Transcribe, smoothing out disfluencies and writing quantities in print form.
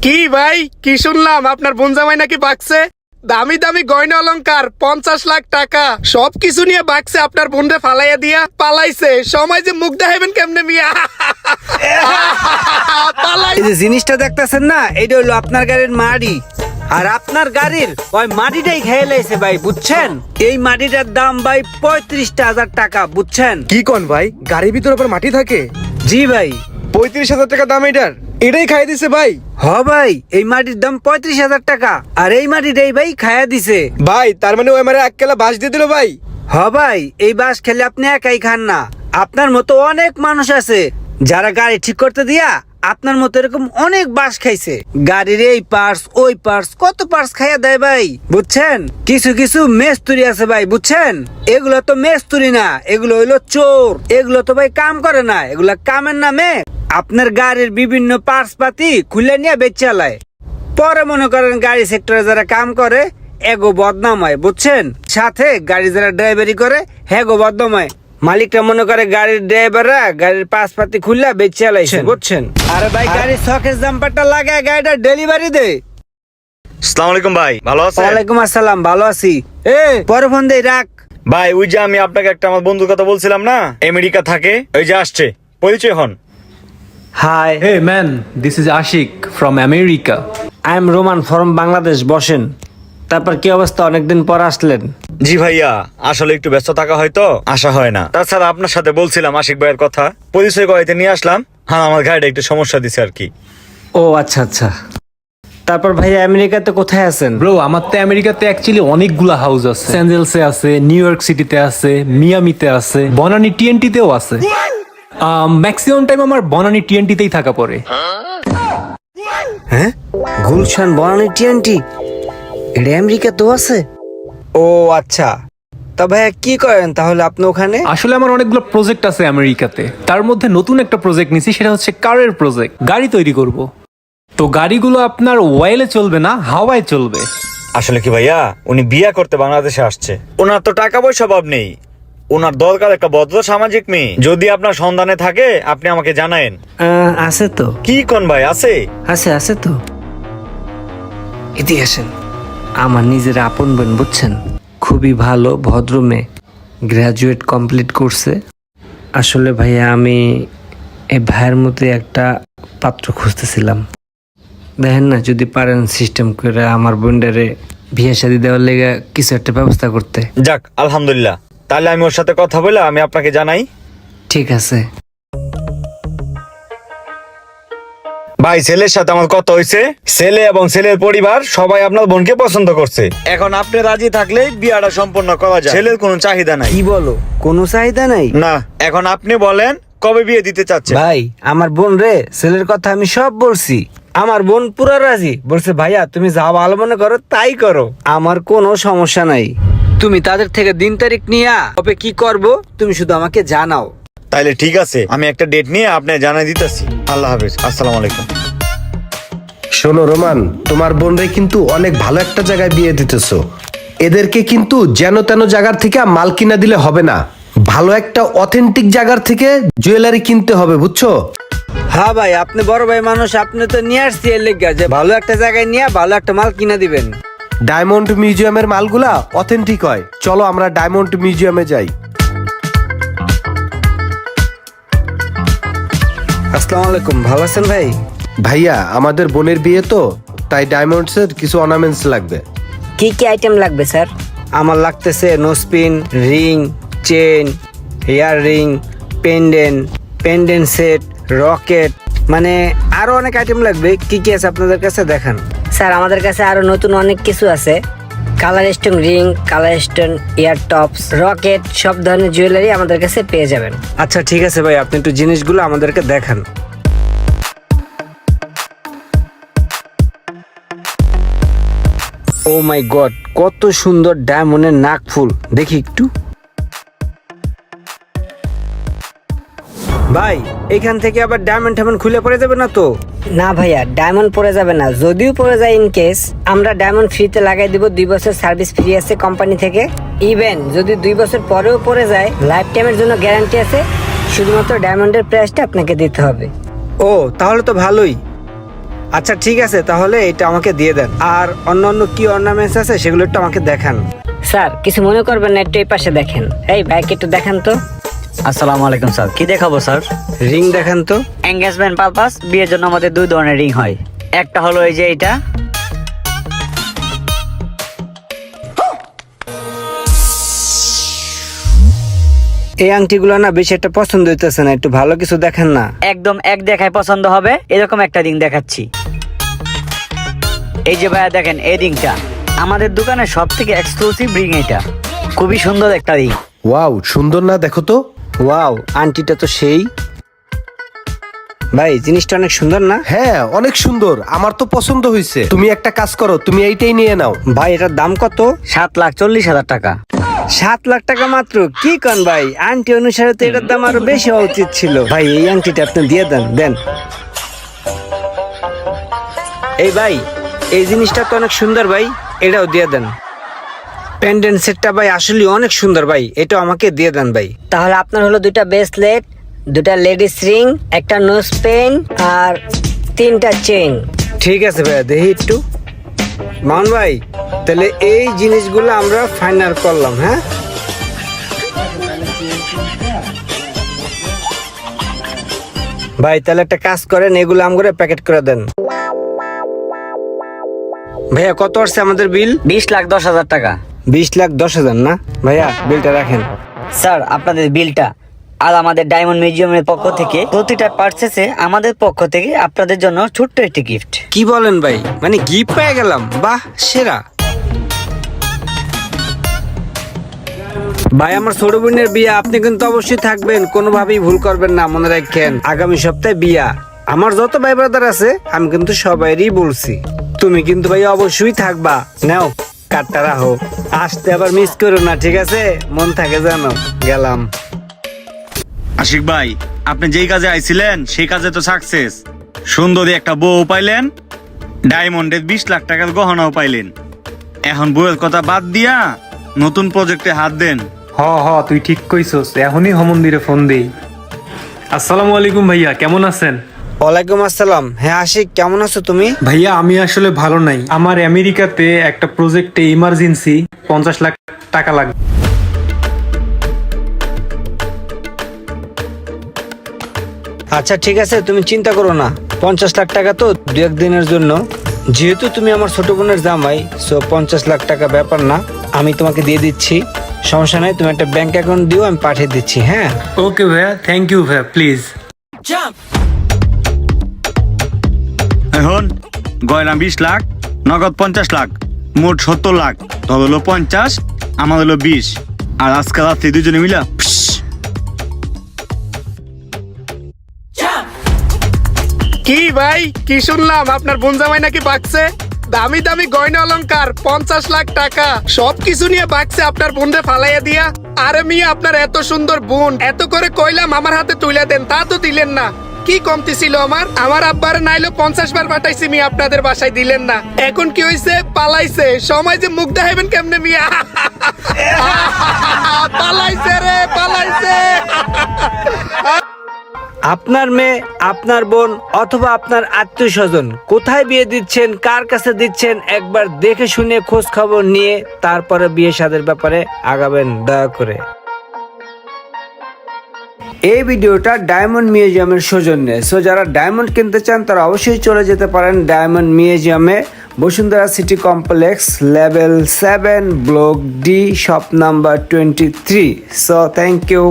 কি ভাই, কি শুনলাম আপনার বোন জামাই নাকি বাকছে? দামি দামি গয়না অলংকার 50 লাখ টাকা সবকিছু নিয়ে বাকছে, আপনার বোনরে ফালাইয়া দিয়া পালাইছে। সময় যে মুখ দেখাইবেন কেমনে মিয়া? পালাই। এই যে জিনিসটা দেখতেছেন না, এটা হলো আপনার গাড়ির মাড়ি। আর আপনার গাড়ির ওই মাটিটাই খেয়ে লাইছে ভাই, বুঝছেন? এই মাটিটার দাম ভাই 35,000 টাকা, বুঝছেন? কি কোন ভাই, গাড়ির ভিতরে আবার মাটি থাকে? জি ভাই। 35,000 টাকা দাম এটাই খাই দিছে ভাই। হ ভাই, এই মাটির দাম 35,000 টাকা, আর এই মাটিটাই ভাই খায়া দিছে ভাই। তার মানে ওই আমারে এক কেলা বাস দিয়ে দিল ভাই। হ ভাই, এই বাস খেলে আপনি একাই খান না, আপনার মতো অনেক মানুষ আছে যারা গাড়ি ঠিক করতে দিয়া আপনার মতো এরকম অনেক বাস খাইছে। গাড়ির এই পার্টস ওই পার্টস কত পার্টস খাইয়া দেয় ভাই, বুঝছেন? কিছু কিছু মেস্তুরি আছে ভাই, বুঝছেন? এগুলো তো মেস্তুরি না, এগুলো হইলো চোর। এগুলো তো ভাই কাম করে না, এগুলা কামের নামে আপনার গাড়ির বিভিন্ন পার্টস পাতি খুলে নিয়ে বেচে আলায়। পরে মনে করেন গাড়ি সেক্টরে যারা কাম করে এগো বদনাম হয়, বুঝছেন? সাথে গাড়ি যারা ড্রাইভারি করে হেগো বদনাম হয়। মালিকটা মনে করে গাড়ির ড্রাইভাররা গাড়ির পাশপাতি খুললা বেচে আলাইছে, বুঝছেন? আরে ভাই, গাড়ির শকের জাম্পারটা লাগায় গাড়িটা ডেলিভারি দে। আসসালামু আলাইকুম ভাই, ভালো আছেন? ওয়ালাইকুম আসসালাম, ভালো আছি। পরে ফোন দেই, রাখ। ভাই ওই যে আমি আপনাকে একটা আমার বন্ধুর কথা বলছিলাম না, আমেরিকা থাকে, ওই যে আসছে, পরিচয় হন। Hi, Hey man, this is Ashik from America. I am Roman from Bangladesh. বসেন। তারপর কি অবস্থা, অনেকদিন পর আসলেন? জি ভাইয়া, আসলে একটু ব্যস্ত থাকা হয়তো আসা হয় না। তাছাড়া আপনার সাথে বলছিলাম আশিক ভাইয়ের কথা, পরিচয় করাইতে নিয়ে আসলাম। হ্যাঁ, আমার গাড়িটা একটু সমস্যা দিছে আর কি। ও আচ্ছা আচ্ছা। তারপর ভাইয়া আমেরিকাতে কোথায় আছেন? Bro, আমার তো আমেরিকাতে অ্যাকচুয়ালি অনেকগুলা হাউস আছে। স্যান্ডেলসে আছে, নিউ ইয়র্ক সিটিতে আছে, মিয়ামিতে আছে, বনানি টিএনটিতেও আছে। ম্যাক্সিমাম টাইম আমার বনানি টিএনটিতেই থাকা পড়ে। হ্যাঁ, গুলশান বনানী টিএনটি এটা আমেরিকাতেও আছে? ও আচ্ছা। তা ভাইয়া কি করেন তাহলে আপনি ওখানে? আসলে আমার অনেকগুলো প্রজেক্ট আছে আমেরিকাতে, তার মধ্যে নতুন একটা প্রজেক্ট নিছি, সেটা হচ্ছে কারের প্রজেক্ট। গাড়ি তৈরি করব। তো গাড়িগুলো আপনার ওয়েলে চলবে না, হাওয়ায় চলবে। আসলে কি ভাইয়া, উনি বিয়ে করতে বাংলাদেশে আসছে। ওনার তো টাকা পয়সা অভাব নেই, ওনার দরকার একটা ভদ্র সামাজিক মেয়ে। যদি আপনার সন্ধানে থাকে আপনি আমাকে জানায়েন। আছে তো। কি কোন ভাই, আছে? আছে আছে তো। এদিকে আসেন। আমার নিজের আপন বোন, বুঝছেন? খুবই ভালো ভদ্র মেয়ে, গ্রাজুয়েট কমপ্লিট করছে। আসলে ভাইয়া আমি এই ভাইয়ের মধ্যে একটা পাত্র খুঁজতেছিলাম। দেখেন না, যদি পারেন সিস্টেম করে আমার বোনটারে বিয়ে শাদী দেওয়ার লেগে কিছু একটা ব্যবস্থা করতে। যাক, আলহামদুলিল্লাহ। তাহলে আমি ওর সাথে কথা বলে আমি আপনাকে জানাই। ঠিক আছে ভাই, ছেলের সাথে আমার কথা হয়েছে, ছেলে এবং ছেলের পরিবার সবাই আপনার বোনকে পছন্দ করছে। এখন আপনি রাজি থাকলে বিয়াটা সম্পন্ন করা যায়। ছেলের কোনো চাহিদা নাই। কি বলো, কোনো চাহিদা নাই? না, এখন আপনি বলেন কবে বিয়ে দিতে চাচ্ছেন? ভাই, আমার বোন রে ছেলের কথা আমি সব বলছি। আমার বোন পুরো রাজি, বলছে ভাইয়া তুমি যা ভালো মনে করো তাই করো, আমার কোনো সমস্যা নাই। তুমি তাদের থেকে দিন তারিখ নিয়ে কবে কি করব তুমি শুধু আমাকে জানাও। তাইলে ঠিক আছে, আমি একটা ডেট নিয়ে আপনাকে জানাই দিতেছি। আল্লাহ হাফেজ, আসসালামু আলাইকুম। শোনো রোমান, তোমার বোনরে কিন্তু অনেক ভালো একটা জায়গায় বিয়ে দিতেছো। এদেরকে কিন্তু যেন তেন জায়গার থেকে মাল কিনা দিলে হবে না, ভালো একটা অথেন্টিক জায়গার থেকে জুয়েলারি কিনতে হবে, বুঝছো? হ্যাঁ ভাই, আপনি বড় ভাই মানুষ, আপনি তো নিয়ে আসছি এর লেগে যে ভালো একটা জায়গায় নিয়ে ভালো একটা মাল কিনা দিবেন। ডায়মন্ড মিউজিয়ামের মালগুলা অথেন্টিক হয়, চলো আমরা ডায়মন্ড মিউজিয়ামে যাই। আসসালামু আলাইকুম, ভালো আছেন ভাই? ভাইয়া, আমাদের বোনের বিয়ে তো, তাই ডায়মন্ডসের কিছু অর্নামেন্টস লাগবে। কি কি আইটেম লাগবে স্যার? আমার লাগতেছে nosepin, ring, chain, hair ring, pendant set, locket, মানে আরো অনেক আইটেম লাগবে। কি কি আছে আপনাদের কাছে দেখান। স্যার আমাদের কাছে আরো নতুন অনেক কিছু আছে। Colour stone ring, colour stone ear tops, locket, সব ধরনের জুয়েলারি আমাদের কাছে পেয়ে যাবেন। আচ্ছা ঠিক আছে ভাই, আপনি একটু জিনিসগুলো আমাদেরকে দেখান। ও মাই গড, কত সুন্দর ডায়মন্ডের নাকফুল, দেখি একটু। ভাই, এখান থেকে আবার ডায়মন্ড খুলে পড়ে যাবে না তো? না ভাইয়া, ডায়মন্ড পড়ে যাবে না। যদিও পড়ে যায় ইন কেস, আমরা ডায়মন্ড ফ্রিতে লাগাই দিব। 2 বছর সার্ভিস ফ্রি আছে কোম্পানি থেকে। ইভেন যদি 2 বছর পরেও পড়ে যায়, লাইফ টাইমের জন্য গ্যারান্টি আছে। শুধুমাত্র ডায়মন্ডের প্রাইসটা আপনাকে দিতে হবে। ও তাহলে তো ভালোই। আচ্ছা ঠিক আছে, তাহলে এটা আমাকে দিয়ে দেন। আর অন্যান্য কি অর্নামেন্টস আছে সেগুলো একটু আমাকে দেখান। স্যার কিছু মনে করবেন না, একটু এই পাশে দেখেন। এই বাইক একটু দেখান তো। আসসালামু আলাইকুম স্যার, কি দেখাবো স্যার? রিং দেখান তো। এঙ্গেজমেন্ট পারপাস, বিয়ের জন্য আমাদের দুই ধরনের রিং হয়। একটা হলো এই যে এটা, এই আংটিগুলো না বেশি একটা পছন্দ হইতেছে না, একটু ভালো কিছু দেখেন না। একদম এক দেখায় পছন্দ হবে এরকম একটা রিং দেখাচ্ছি। এই যে ভাইয়া দেখেন, এই রিংটা আমাদের দোকানে সব থেকে এক্সক্লুসিভ রিং। এটা খুবই সুন্দর একটা রিং। ওয়াও, সুন্দর না? দেখো তো। ওয়াও, আংটিটা তো সেই। ভাই জিনিসটা অনেক সুন্দর না? হ্যাঁ, অনেক সুন্দর, আমার তো পছন্দ হয়েছে। তুমি একটা কাজ করো, তুমি এইটাই নিয়ে নাও। ভাই এটার দাম কত? 7,40,000 টাকা। 7 লাখ টাকা মাত্র? কি কন ভাই, আংটি অনুসারে তো এটার দাম আরো বেশি হওয়া উচিত ছিল। ভাই এই আংটিটা আপনি দিয়ে দেন, দেন। এই ভাই, এই জিনিসটা তো অনেক সুন্দর ভাই, এটাও দিয়ে দেন। পেন্ডেন্ট সেটটা ভাই আসলে অনেক সুন্দর ভাই, এটা আমাকে দিয়ে দেন ভাই। তাহলে আপনার হলো 2টা ব্রেসলেট, 2টা লেডিস রিং, একটা নোজ পেন আর 3টা চেইন। ঠিক আছে ভাই, দেখি একটু। মান ভাই, তাহলে এই জিনিসগুলো আমরা ফাইনাল করলাম। হ্যাঁ ভাই, তাহলে একটা কাজ করেন, এগুলো আমগরে প্যাকেট করে দেন। ভাইয়া কত আসছে আমাদের বিল? 20,10,000 টাকা। 20,10,000 না ভাইয়া, বিলটা রাখেন। স্যার আপনাদের বিলটা। আর আমাদের ডায়মন্ড মিউজিয়ামের পক্ষ থেকে প্রতিটা পার্চেসে আমাদের পক্ষ থেকে আপনাদের জন্য ছোট্ট একটি গিফট। কি বলেন ভাই, মানে গিফট পেয়ে গেলাম? বাহ, সেরা। ভাই আমার ছোট বোনের বিয়া, আপনি কিন্তু অবশ্যই থাকবেন, কোনোভাবেই ভুল করবেন না, মনে রাখেন। আগামী সপ্তাহে বিয়া। আমার যত ভাই ব্রাদার আছে আমি কিন্তু সবাইরই বলছি, তুমি কিন্তু ভাই অবশ্যই থাকবা। নাও কার্ডটা রাখো, আসতে আবার মিস করো না, ঠিক আছে? মন থাকে জানো। গেলাম। আশিক ভাই, আপনি যেই কাজে আইছিলেন সেই কাজে তো সাকসেস। সুন্দরী একটা বউ পাইলেন, ডায়মন্ডের 20 লাখ টাকার গহনাও পাইলেন। এখন বউয়ের কথা বাদ দিয়া নতুন প্রজেক্টে হাত দেন। হ তুই ঠিক কইছস, এখনই মন্দিরে ফোন দেই। আসসালামু আলাইকুম ভাইয়া, কেমন আছেন? ওয়ালাইকুম আসসালাম। হ্যাঁ আশিক, কেমন আছো তুমি? ভাইয়া আমি আসলে ভালো নাই, আমার আমেরিকাতে একটা প্রজেক্টে ইমার্জেন্সি 50 লাখ টাকা লাগবে। আচ্ছা ঠিক আছে, তুমি চিন্তা করো না। 50 লাখ টাকা তো 2-1 দিনের জন্য, যেহেতু তুমি আমার ছোট বোনের জামাই, সো 50 লাখ টাকা ব্যাপার না, আমি তোমাকে দিয়ে দিচ্ছি। সমস্যা নাই, তুমি একটা ব্যাংক অ্যাকাউন্ট দিও, আমি পাঠিয়ে দিচ্ছি। হ্যাঁ ওকে ভাইয়া, থ্যাংক ইউ ভাইয়া, প্লিজ। এখন গয়না 20 লাখ, নগদ 50 লাখ, মোট 70 লাখ। তোর হলো 50, আমার হলো 20। আর আজকে রাত্রে দুজনে মিলা কি ভাই, কি শুনলাম আপনার বোন জামাই নাকি বাকছে? দামি দামি গয়না অলংকার 50 লাখ টাকা সবকিছু নিয়ে বাকছে আপনার বোনরে ফালাইয়া দিয়া। আরে মিয়া, আপনার এত সুন্দর বোন, এত করে কইলাম আমার হাতে তুলে দেন, তা তো দিলেন না। কি কমতি ছিল আমার আব্বার নাইলো 50 বার পাঠাইছি মিয়া, আপনাদের বাসায় দিলেন না। এখন কি হইছে? পালাইছে। সময় যে মুখ দেখাইবেন কেমনে মিয়া? পালাইছে রে, পালাইছে। আপনার মেয়ে, আপনার বোন অথবা আপনার আত্মীয় স্বজন কোথায় বিয়ে দিচ্ছেন, কার কাছে দিচ্ছেন, একবার দেখে শুনে খোঁজ খবর নিয়ে তারপরে বিয়ে শাদের ব্যাপারে আগাবেন দয়া করে। এই ভিডিওটা ডায়মন্ড মিউজিয়ামের সৌজন্যে। সো যারা ডায়মন্ড কিনতে চান তারা অবশ্যই চলে যেতে পারেন ডায়মন্ড মিউজিয়ামে, Bashundhara city complex, level 7, block D, shop number 23। So thank you.